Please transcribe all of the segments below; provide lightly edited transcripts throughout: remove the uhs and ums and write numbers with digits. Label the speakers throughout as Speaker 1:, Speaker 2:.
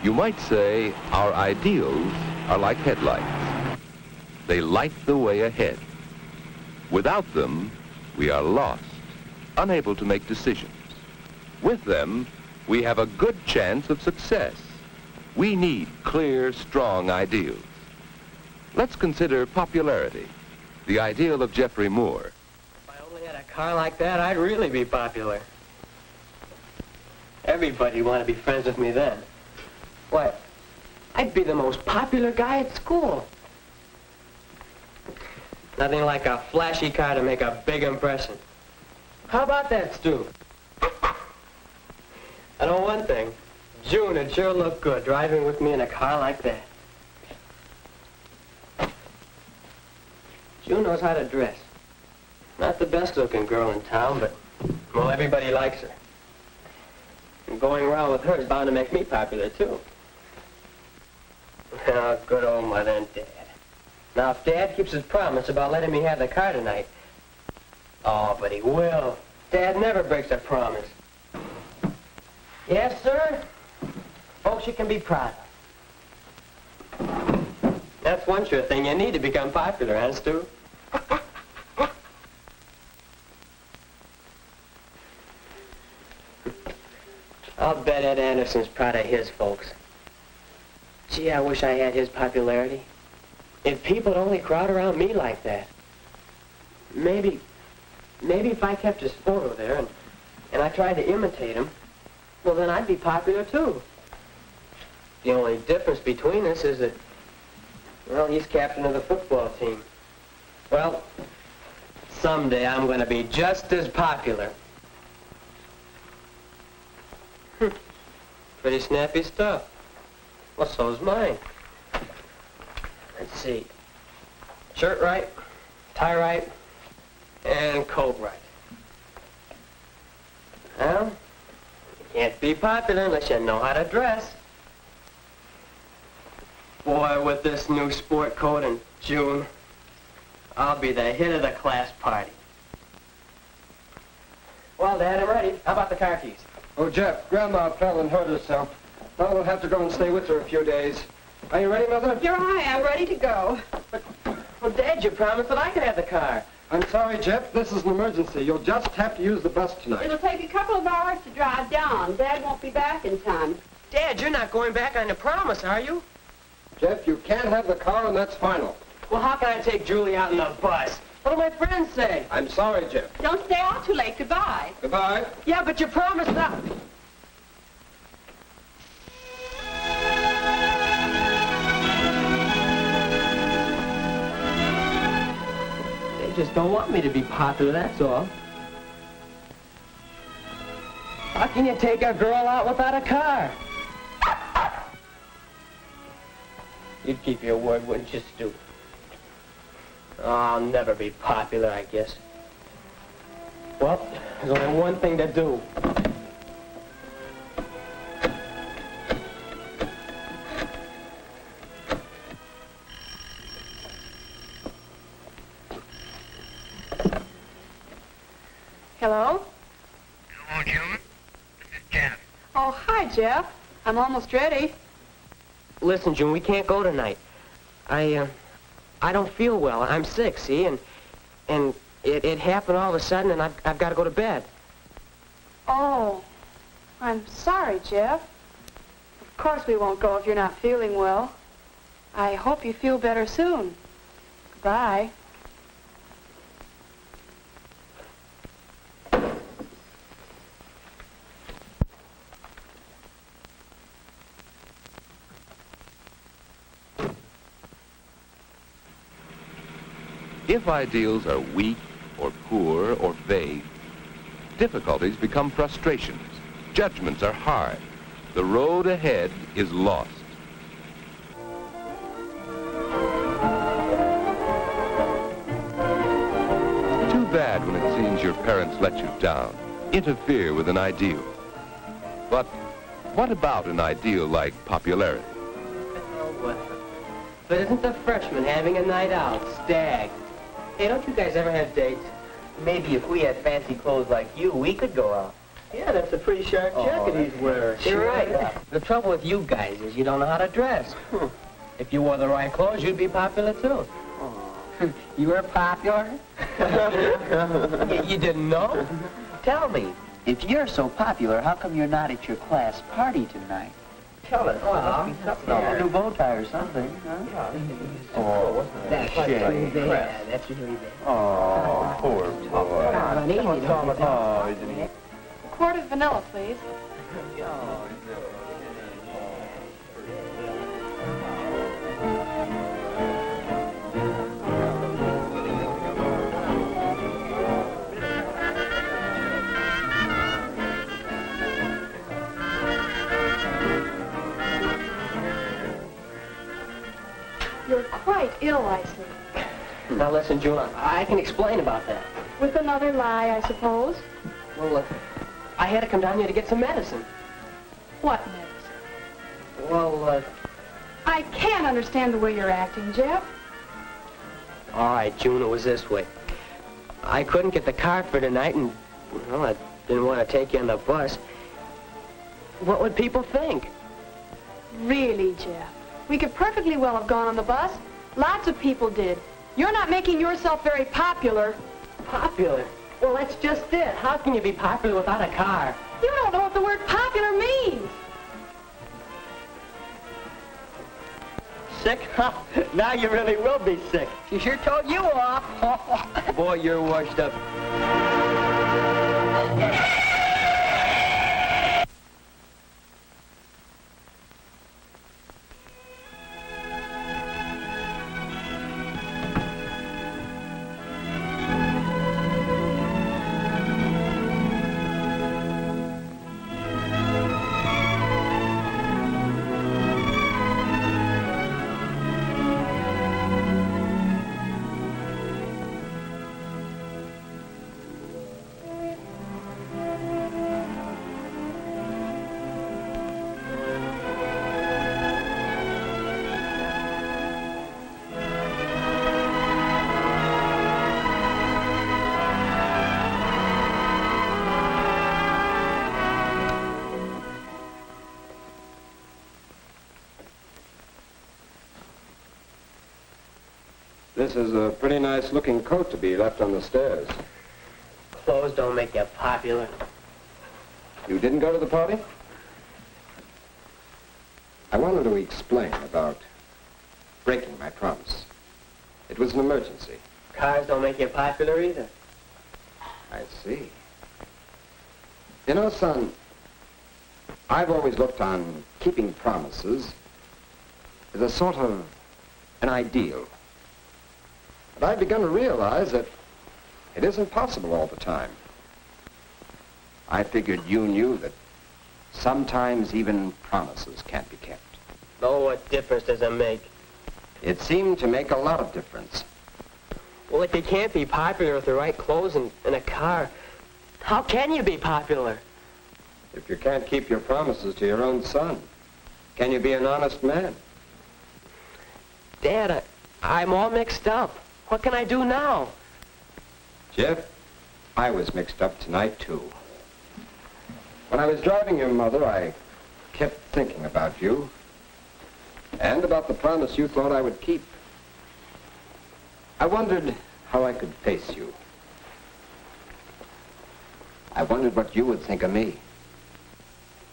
Speaker 1: You might say our ideals are like headlights. They light the way ahead. Without them, we are lost, unable to make decisions. With them, we have a good chance of success. We need clear, strong ideals. Let's consider popularity, the ideal of Jeffrey Moore.
Speaker 2: If I only had a car like that, I'd really be popular. Everybody'd want to be friends with me then. Why, I'd be the most popular guy at school. Nothing like a flashy car to make a big impression. How about that, Stu? I know one thing. June would sure look good driving with me in a car like that. June knows how to dress. Not the best-looking girl in town, but, well, everybody likes her. And going around with her is bound to make me popular, too. Oh, good old Mother and Dad. Now, if Dad keeps his promise about letting me have the car tonight... Oh, but he will. Dad never breaks a promise. Yes, sir? Folks you can be proud of. That's one sure thing you need to become popular, huh, Stu? I'll bet Ed Anderson's proud of his folks. Gee, I wish I had his popularity. If people would only crowd around me like that. Maybe if I kept his photo there and I tried to imitate him, well, then I'd be popular, too. The only difference between us is that, well, he's captain of the football team. Well, someday I'm going to be just as popular. Pretty snappy stuff. Well, so's mine. Let's see. Shirt right, tie right, and coat right. Well, you can't be popular unless you know how to dress. Boy, with this new sport coat in June, I'll be the hit of the class party. Well, Dad, I'm ready. How about the car keys?
Speaker 3: Oh, Jeff, Grandma fell and hurt herself. Now we'll have to go and stay with her a few days. Are you ready, Mother?
Speaker 4: Here I am, ready to go.
Speaker 2: Well, Dad, you promised that I could have the car.
Speaker 3: I'm sorry, Jeff. This is an emergency. You'll just have to use the bus tonight.
Speaker 4: It'll take a couple of hours to drive down. Dad won't be back in time.
Speaker 2: Dad, you're not going back on the promise, are you?
Speaker 3: Jeff, you can't have the car, and that's final.
Speaker 2: Well, how can I take Julie out in the bus? What do my friends say?
Speaker 3: I'm sorry, Jeff.
Speaker 4: Don't stay out too late. Goodbye.
Speaker 3: Goodbye.
Speaker 2: Yeah, but you promised that. They just don't want me to be popular, that's all. How can you take a girl out without a car? You'd keep your word, wouldn't you, Stu? Oh, I'll never be popular, I guess. Well, there's only one thing to do.
Speaker 4: Hello?
Speaker 5: Hello, June. This is Jeff.
Speaker 4: Oh, hi, Jeff. I'm almost ready.
Speaker 2: Listen, June, we can't go tonight. I don't feel well. I'm sick, see? And it happened all of a sudden, and I've got to go to bed.
Speaker 4: Oh, I'm sorry, Jeff. Of course we won't go if you're not feeling well. I hope you feel better soon. Goodbye.
Speaker 1: If ideals are weak or poor or vague, difficulties become frustrations. Judgments are hard. The road ahead is lost. Too bad when it seems your parents let you down, interfere with an ideal. But what about an ideal like popularity?
Speaker 2: But isn't the freshman having a night out? Stag. Hey, don't you guys ever have dates? Maybe if we had fancy clothes like you, we could go out. Yeah, that's a pretty sharp jacket he's wearing. You're right. The trouble with you guys is you don't know how to dress. If you wore the right clothes, you'd be popular, too. You were popular? You didn't know? Tell me, if you're so popular, how come you're not at your class party tonight? Tell us. A new bow tie or something, huh? Oh, that's shame. Yeah, that's really bad.
Speaker 3: Oh, poor boy.
Speaker 4: A quart of vanilla, please. You're quite ill, I see.
Speaker 2: Now listen, June, I can explain about that.
Speaker 4: With another lie, I suppose.
Speaker 2: Well, I had to come down here to get some medicine.
Speaker 4: What medicine?
Speaker 2: Well,
Speaker 4: I can't understand the way you're acting, Jeff.
Speaker 2: all right, June, it was this way. I couldn't get the car for tonight, and, well, I didn't want to take you on the bus. What would people think?
Speaker 4: Really, Jeff. We could perfectly well have gone on the bus. Lots of people did. You're not making yourself very popular.
Speaker 2: Popular? Well, that's just it. How can you be popular without a car?
Speaker 4: You don't know what the word popular means.
Speaker 2: Sick? Now you really will be sick. She sure told you off. Boy, you're washed up.
Speaker 3: This is a pretty nice-looking coat to be left on the stairs.
Speaker 2: Clothes don't make you popular.
Speaker 3: You didn't go to the party? I wanted to explain about breaking my promise. It was an emergency.
Speaker 2: Cars don't make you popular either.
Speaker 3: I see. You know, son, I've always looked on keeping promises as a sort of an ideal. But I've begun to realize that it isn't possible all the time. I figured you knew that sometimes even promises can't be kept.
Speaker 2: Oh, what difference does it make?
Speaker 3: It seemed to make a lot of difference.
Speaker 2: Well, if you can't be popular with the right clothes and a car, how can you be popular?
Speaker 3: If you can't keep your promises to your own son, can you be an honest man?
Speaker 2: Dad, I'm all mixed up. What can I do now?
Speaker 3: Jeff, I was mixed up tonight, too. When I was driving your mother, I kept thinking about you and about the promise you thought I would keep. I wondered how I could face you. I wondered what you would think of me.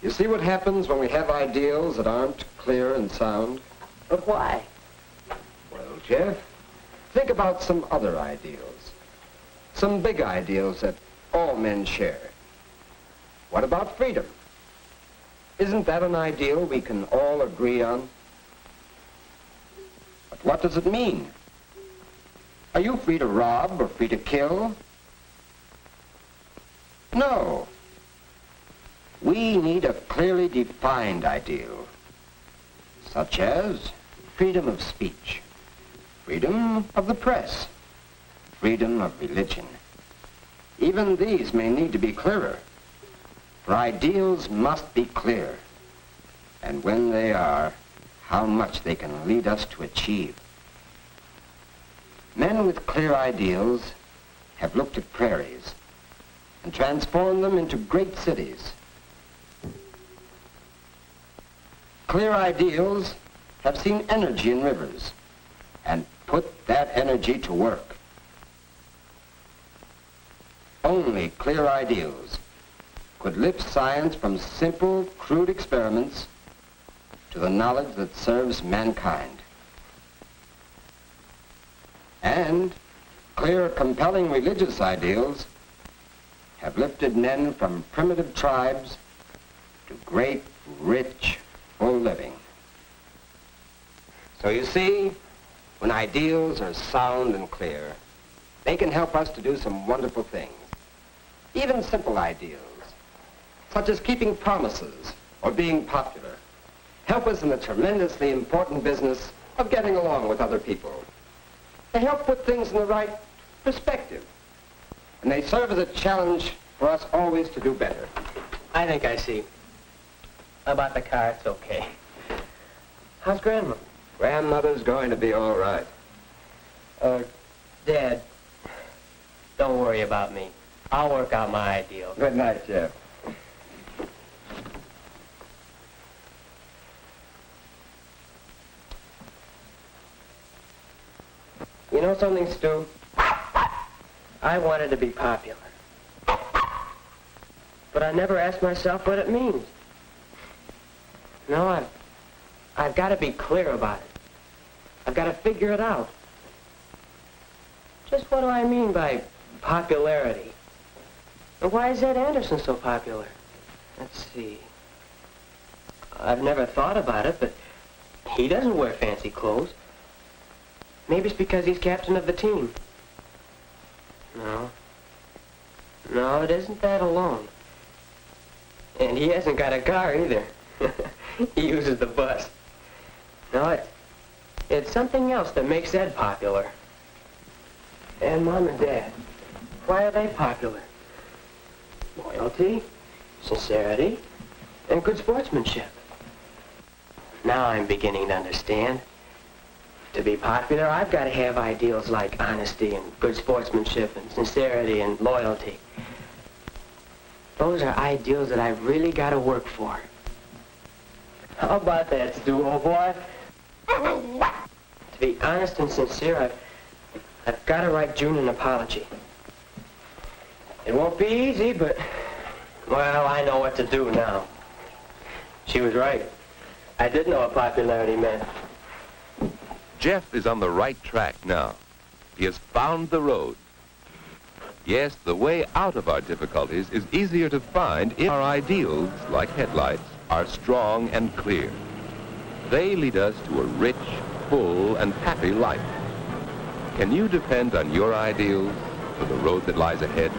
Speaker 3: You see what happens when we have ideals that aren't clear and sound?
Speaker 2: But why?
Speaker 3: Well, Jeff, think about some other ideals. Some big ideals that all men share. What about freedom? Isn't that an ideal we can all agree on? But what does it mean? Are you free to rob or free to kill? No. We need a clearly defined ideal, such as freedom of speech, freedom of the press, freedom of religion. Even these may need to be clearer, for ideals must be clear, and when they are, how much they can lead us to achieve. Men with clear ideals have looked at prairies and transform them into great cities. Clear ideals have seen energy in rivers and put that energy to work. Only clear ideals could lift science from simple, crude experiments to the knowledge that serves mankind. And clear, compelling religious ideals have lifted men from primitive tribes to great, rich, full living. So you see, when ideals are sound and clear, they can help us to do some wonderful things. Even simple ideals, such as keeping promises or being popular, help us in the tremendously important business of getting along with other people. They help put things in the right perspective, and they serve as a challenge for us always to do better.
Speaker 2: I think I see. About the car, it's okay. How's Grandma?
Speaker 3: Grandmother's going to be all right.
Speaker 2: Dad, don't worry about me. I'll work out my ideal.
Speaker 3: Good night, Jeff.
Speaker 2: You know something, Stu? I wanted to be popular. But I never asked myself what it means. No, I've got to be clear about it. I've got to figure it out. Just what do I mean by popularity? And why is Ed Anderson so popular? Let's see. I've never thought about it, but he doesn't wear fancy clothes. Maybe it's because he's captain of the team. No, it isn't that alone. And he hasn't got a car either. He uses the bus. No, it's something else that makes Ed popular. And Mom and Dad, why are they popular? Loyalty, sincerity, and good sportsmanship. Now I'm beginning to understand. To be popular, I've got to have ideals like honesty and good sportsmanship and sincerity and loyalty. Those are ideals that I've really got to work for. How about that, Stu, old boy? To be honest and sincere, I've got to write June an apology. It won't be easy, but, well, I know what to do now. She was right. I did know what popularity meant.
Speaker 1: Jeff is on the right track now. He has found the road. Yes, the way out of our difficulties is easier to find if our ideals, like headlights, are strong and clear. They lead us to a rich, full, and happy life. Can you depend on your ideals for the road that lies ahead?